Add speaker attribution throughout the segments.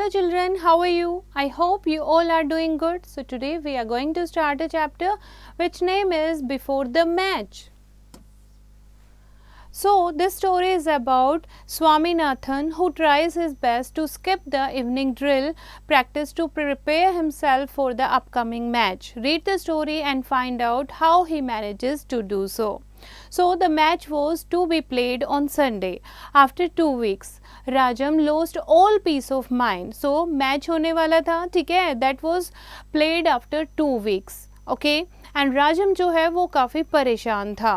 Speaker 1: Hello children, how are you? I hope you all are doing good. So today we are going to start a chapter which name is Before the Match. So this story is about Swaminathan who tries his best to skip the evening drill practice to prepare himself for the upcoming match. Read the story and find out how he manages to do so. So the match was to be played on Sunday. After 2 weeks, Rajam lost all peace of mind. So match होने वाला था, ठीक है? That was played after 2 weeks. Okay and Rajam जो है वो काफ़ी परेशान था.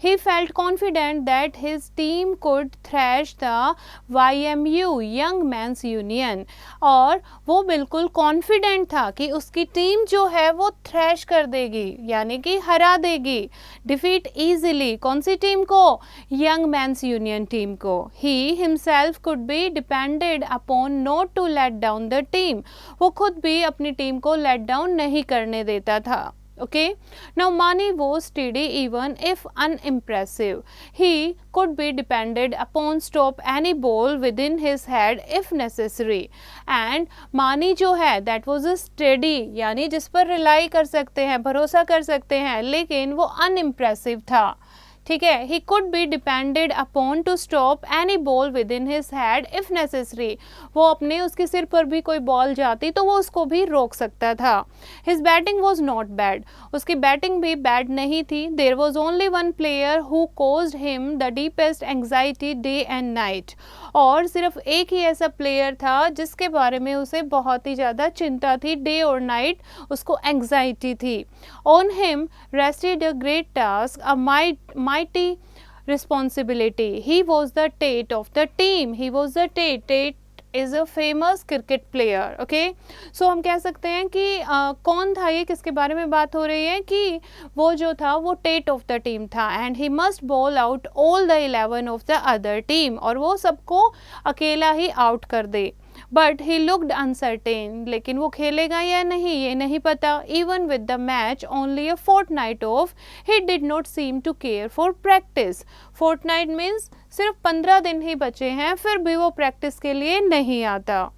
Speaker 1: He felt confident that his team could thrash the YMU young men's union, और वो बिल्कुल कॉन्फिडेंट था कि उसकी टीम जो है वो थ्रैश कर देगी, यानी कि हरा देगी, डिफीट ईजिली. कौन सी टीम को? यंग मैंस यूनियन टीम को. He himself could be depended upon not to let down the team. वो खुद भी अपनी टीम को लेट डाउन नहीं करने देता था. Okay, now Mani was steady even if unimpressive. He could be depended upon stop any ball within his head if necessary. And Mani जो है that was a steady, यानी जिस पर रिलाई कर सकते हैं, भरोसा कर सकते हैं, लेकिन वो unimpressive था. ठीक है. He could be depended upon two stop any ball with in his had if necessary. वो अपने उसके सिर पर भी कोई बॉल जाती तो वो उसको भी रोक सकता था. His batting was not bad. उसकी बैटिंग भी बैड नहीं थी. There was only one player who caused him the deepest anxiety day and night. और सिर्फ एक ही ऐसा प्लेयर था जिसके बारे में उसे बहुत ही ज़्यादा चिंता थी, डे और नाइट उसको एंग्जाइटी थी. On him rested a great task, a mighty responsibility. He was the Tate of the team. He was the Tate. Tate is a famous cricket player. Okay, so हम कह सकते हैं कि कौन था ये, किसके बारे में बात हो रही है, कि वो जो था वो Tate of the team था. And he must bowl out all the 11 of the other team. और वो सबको अकेला ही आउट कर दे. But he looked uncertain. लेकिन वो खेलेगा या नहीं ये नहीं पता. Even with the match only a fortnight off, he did not seem to care for practice. Fortnight means सिर्फ 15 दिन ही बचे हैं, फिर भी वो प्रैक्टिस के लिए नहीं आता.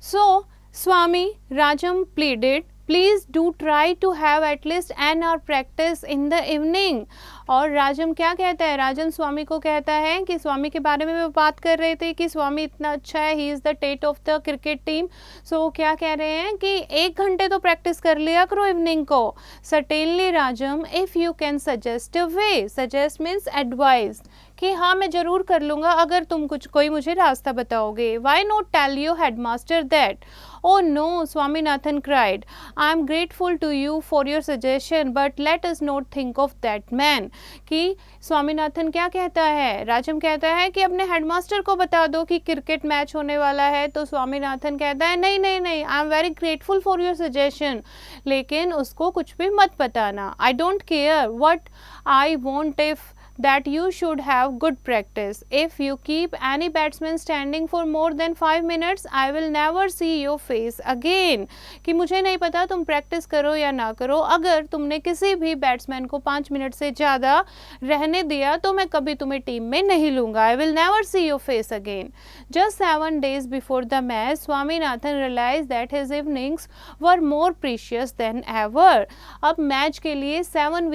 Speaker 1: So Swami Rajam pleaded, please do try to have at least an hour practice in the evening. और राजम क्या कहता है? राजम स्वामी को कहता है कि स्वामी के बारे में मैं बात कर रहे थे कि स्वामी इतना अच्छा है, he is the tate of the cricket team. So वो क्या कह रहे हैं कि 1 घंटे तो प्रैक्टिस कर लिया करो इवनिंग को. Certainly Rajam, if you can suggest a way. Suggest means advise, कि हाँ मैं ज़रूर कर लूँगा अगर तुम कोई मुझे रास्ता बताओगे. Why not tell you headmaster that. Oh no, Swaminathan cried. I am grateful to you for your suggestion, but let us not think of that man. कि स्वामीनाथन क्या कहता है? राजम कहता है कि अपने हेडमास्टर को बता दो कि क्रिकेट मैच होने वाला है. तो स्वामीनाथन कहता है नहीं नहीं नहीं, I am very grateful for your suggestion, लेकिन उसको कुछ भी मत बताना. I don't care what I want if that you should have good practice. If you keep any batsman standing for more than 5 minutes, I will never see your face again. कि मुझे नहीं पता तुम प्रैक्टिस करो या ना करो, अगर तुमने किसी भी बैट्समैन को 5 मिनट से ज़्यादा रहने दिया तो मैं कभी तुम्हें टीम में नहीं लूँगा. I will never see your face again. Just 7 days before the match, Swaminathan realized that his evenings were more precious than ever. अब मैच के लिए 7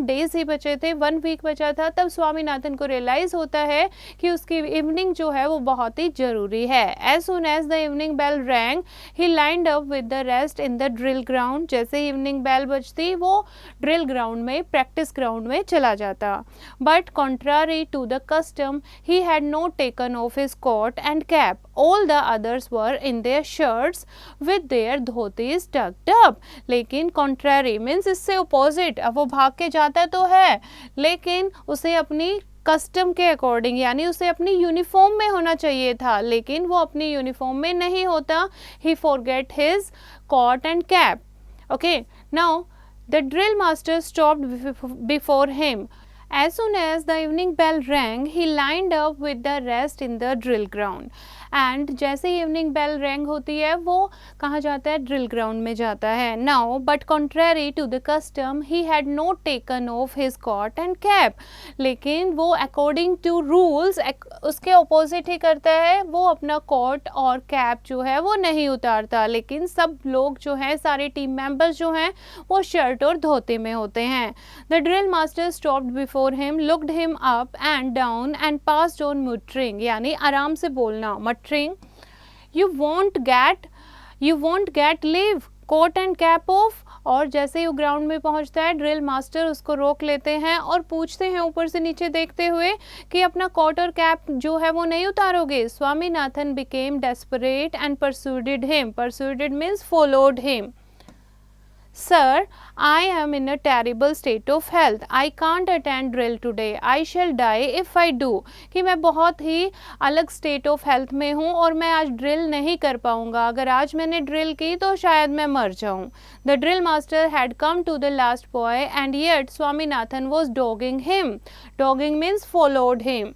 Speaker 1: days ही बचे थे, 1 वीक बचा था. तब स्वामीनाथन को रियलाइज होता है कि उसकी इवनिंग जो है वो बहुत ही जरूरी है. As soon as the evening bell rang, he lined up with the rest in the drill ground. जैसे ही इवनिंग बेल बजती वो ड्रिल ग्राउंड में, प्रैक्टिस ग्राउंड में चला जाता. But contrary to the custom, he had not taken off his coat and cap. All the others were in their shirts with their dhotis tucked up. लेकिन contrary means इससे opposite. अब वो भाग के जाता तो है, लेकिन उसे अपनी कस्टम के अकॉर्डिंग, यानी उसे अपनी यूनिफॉर्म में होना चाहिए था, लेकिन वो अपनी यूनिफॉर्म में नहीं होता. He forget his coat and cap. Okay, now the drill master stopped before him. As soon as the evening bell rang, he lined up with the rest in the drill ground. And जैसे ही evening bell रेंग होती है वो कहाँ जाता है, drill ground में जाता है. Now but contrary to the custom he had not taken off his coat and cap. लेकिन वो अकॉर्डिंग टू रूल्स उसके अपोजिट ही करता है, वो अपना कोट और कैप जो है वो नहीं उतारता. लेकिन सब लोग जो हैं, सारे टीम मेंबर्स जो हैं वो शर्ट और धोती में होते हैं. The drill master stopped before him, looked him up and down and passed on muttering, यानी आराम से बोलना, muttering, you won't get leave, coat and cap off. और जैसे ही वो ग्राउंड में पहुंचता है ड्रिल मास्टर उसको रोक लेते हैं और पूछते हैं ऊपर से नीचे देखते हुए कि अपना कोट और कैप जो है वो नहीं उतारोगे. Swaminathan became desperate and pursued him. Pursued means followed him. Sir, I am in a terrible state of health. I can't attend drill today. I shall die if I do. कि मैं बहुत ही अलग state of health में हूँ और मैं आज drill नहीं कर पाऊँगा. अगर आज मैंने ड्रिल की तो शायद मैं मर जाऊँ. The drill master had come to the last boy and yet Swaminathan was dogging him. Dogging means followed him.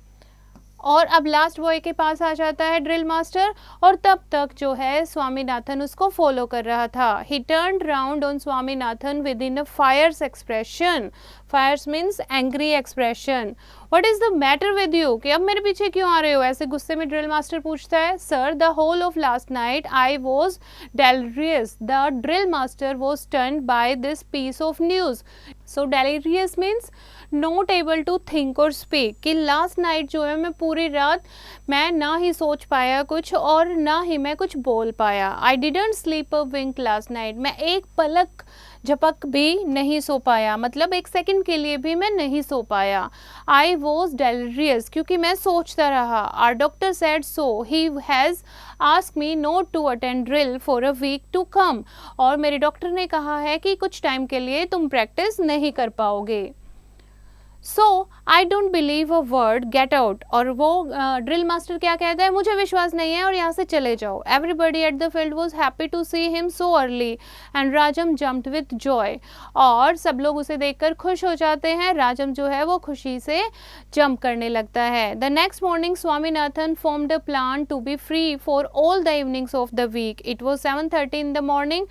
Speaker 1: और अब लास्ट बॉय के पास आ जाता है ड्रिल मास्टर और तब तक जो है स्वामीनाथन उसको फॉलो कर रहा था. He turned round on Swaminathan with in a fierce expression. Fierce means angry expression. What is the matter with you, कि अब मेरे पीछे क्यों आ रहे हो, ऐसे गुस्से में ड्रिल मास्टर पूछता है. Sir, the whole of last night I was delirious. The drill master was stunned by this piece of news. So delirious means not able to think और स्पीक, कि लास्ट नाइट जो है मैं पूरी रात मैं ना ही सोच पाया कुछ और ना ही मैं कुछ बोल पाया. I didn't sleep a wink last night. मैं एक पलक झपक भी नहीं सो पाया, मतलब एक सेकंड के लिए भी मैं नहीं सो पाया. आई वॉज डेलिरियस, क्योंकि मैं सोचता रहा. Our doctor said so. He has ask me not to attend drill for a week to come. और मेरे डॉक्टर ने कहा है कि कुछ टाइम के लिए तुम प्रैक्टिस नहीं कर पाओगे. So I don't believe a word, get out. और वो ड्रिल मास्टर क्या कहता है, मुझे विश्वास नहीं है और यहाँ से चले जाओ. Everybody at the field was happy to see him so early and Rajam jumped with joy. और सब लोग उसे देखकर खुश हो जाते हैं. राजम जो है वो खुशी से जंप करने लगता है. The next morning Swaminathan formed a plan to be free for all the evenings of the week. It was 7:30 in the morning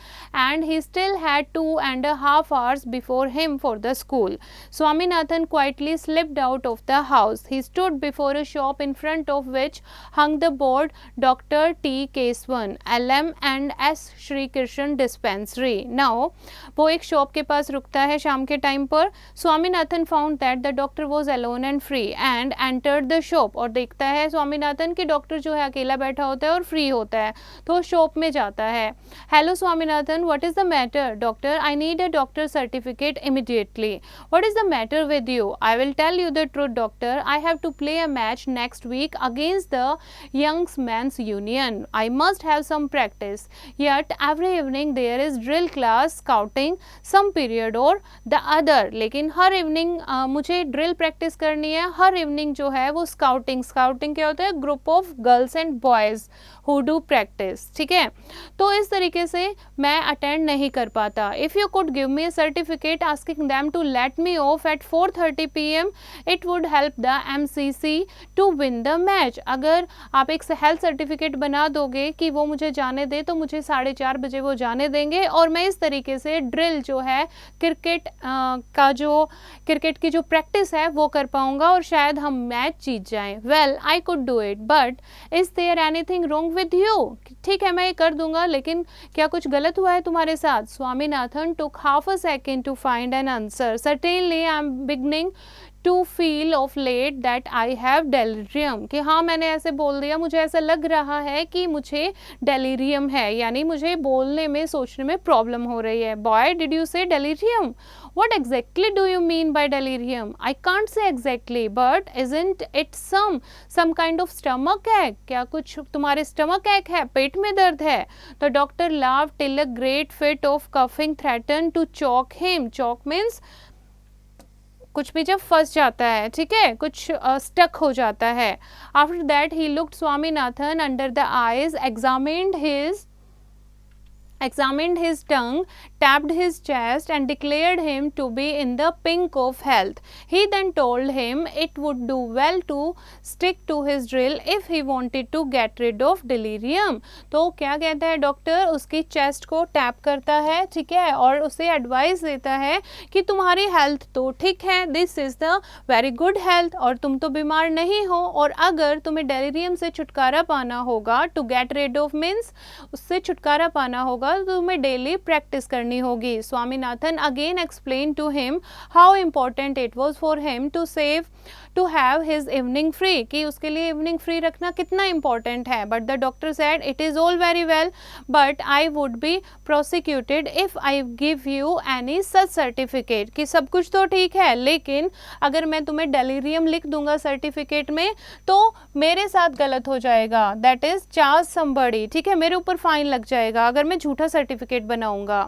Speaker 1: and he still had 2.5 hours before him for the school. Swaminathan quietly slipped out of the house. He stood before a shop in front of which hung the board Dr. T. Keswan, LM and S. Shri Krishnan Dispensary. Now, वो एक shop के पास रुकता है शाम के time पर. Swaminathan found that the doctor was alone and free and entered the shop. और देखता है स्वामीनाथन कि डॉक्टर जो है अकेला बैठा होता है और फ्री होता है, तो शॉप में जाता है. Hello Swaminathan, what is the matter? Doctor, I need a doctor certificate immediately. What is the matter with you? I will tell you the truth, doctor. I have to play a match next week against the Young Men's Union. I must have some practice. Yet every evening there is drill class, scouting, some period or the other. लेकिन हर evening मुझे drill practice करनी है. हर evening जो है वो scouting. Scouting क्या होता है? Group of girls and boys who do practice. ठीक है, तो इस तरीके से मैं अटेंड नहीं कर पाता. If you could give me a certificate asking them to let me off at 4:30 PM, it would help the MCC to win the match. अगर आप एक हेल्थ सर्टिफिकेट बना दोगे कि वो मुझे जाने दे, तो मुझे 4:30 बजे वो जाने देंगे और मैं इस तरीके से ड्रिल जो है क्रिकेट की जो प्रैक्टिस है वो कर पाऊंगा और शायद हम मैच जीत जाएं. Well, I could do it, but is there anything wrong with you? ठीक है, मैं ये कर दूंगा, लेकिन क्या कुछ गलत हुआ है तुम्हारे साथ? Swaminathan took half a second to find an answer. Certainly I am beginning to feel of late that I have delirium. कि हाँ, मैंने ऐसे बोल दिया, मुझे ऐसा लग रहा है कि मुझे delirium है, यानी मुझे बोलने में सोचने में प्रॉब्लम हो रही है. Boy, did you say delirium? What exactly do you mean by delirium? I can't say exactly, but isn't it some kind of stomach ache? क्या कुछ तुम्हारे stomach ache है, पेट में दर्द है? The doctor laughed till a great fit of coughing threatened to choke him. Choke means कुछ भी जब फंस जाता है, ठीक है, कुछ स्टक हो जाता है. After that he looked Swaminathan under the eyes, examined his tongue, tapped his chest and declared him to be in the pink of health. He then told him it would do well to stick to his drill if he wanted to get rid of delirium. तो क्या कहता है doctor, उसकी chest को tap करता है, ठीक है, और उसे एडवाइस देता है कि तुम्हारी हेल्थ तो ठीक है, this is the very good health, और तुम तो बीमार नहीं हो, और अगर तुम्हें डेलीरियम से छुटकारा पाना होगा, to get rid of means उससे छुटकारा पाना होगा, तो तुम्हें डेली प्रैक्टिस करनी होगी. Swaminathan again explain to him how important it was for him to have his evening free, कि उसके लिए इवनिंग फ्री रखना कितना इंपॉर्टेंट है. But the doctor said it is all very well, but I would be prosecuted if I give you any such certificate, कि सब कुछ तो ठीक है, लेकिन अगर मैं तुम्हें डेलीरियम लिख दूंगा सर्टिफिकेट में तो मेरे साथ गलत हो जाएगा, दैट इज़ चार्ज समबडी, ठीक है, मेरे ऊपर फाइन लग जाएगा अगर मैं झूठा सर्टिफिकेट बनाऊंगा.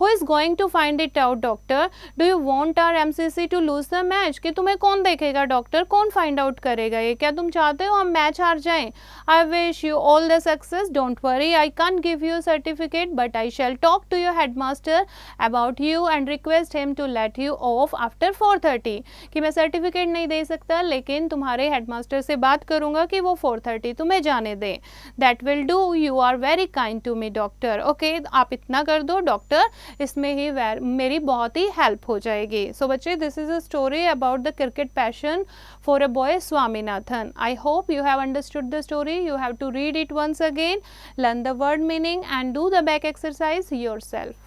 Speaker 1: Who is going to find it out, doctor? Do you want our MCC to lose the match? कि तुम्हें कौन देखेगा डॉक्टर, कौन फाइंड आउट करेगा ये, क्या तुम चाहते हो हम मैच हार जाएं? I wish you all the success. Don't worry, I can't give you a certificate, but I shall talk to your headmaster about you and request him to let you off after 4:30. कि मैं certificate नहीं दे सकता, लेकिन तुम्हारे headmaster से बात करूंगा कि वो 4:30 तुम्हें जाने दें. That will do. You are very kind to me, doctor. Okay, आप इतना कर दो डॉक्टर, इसमें ही मेरी बहुत ही हेल्प हो जाएगी. सो बच्चे, this is a story about the cricket passion for a boy Swaminathan. I hope you have understood the story. You have to read it once again, learn the word meaning and do the back exercise yourself.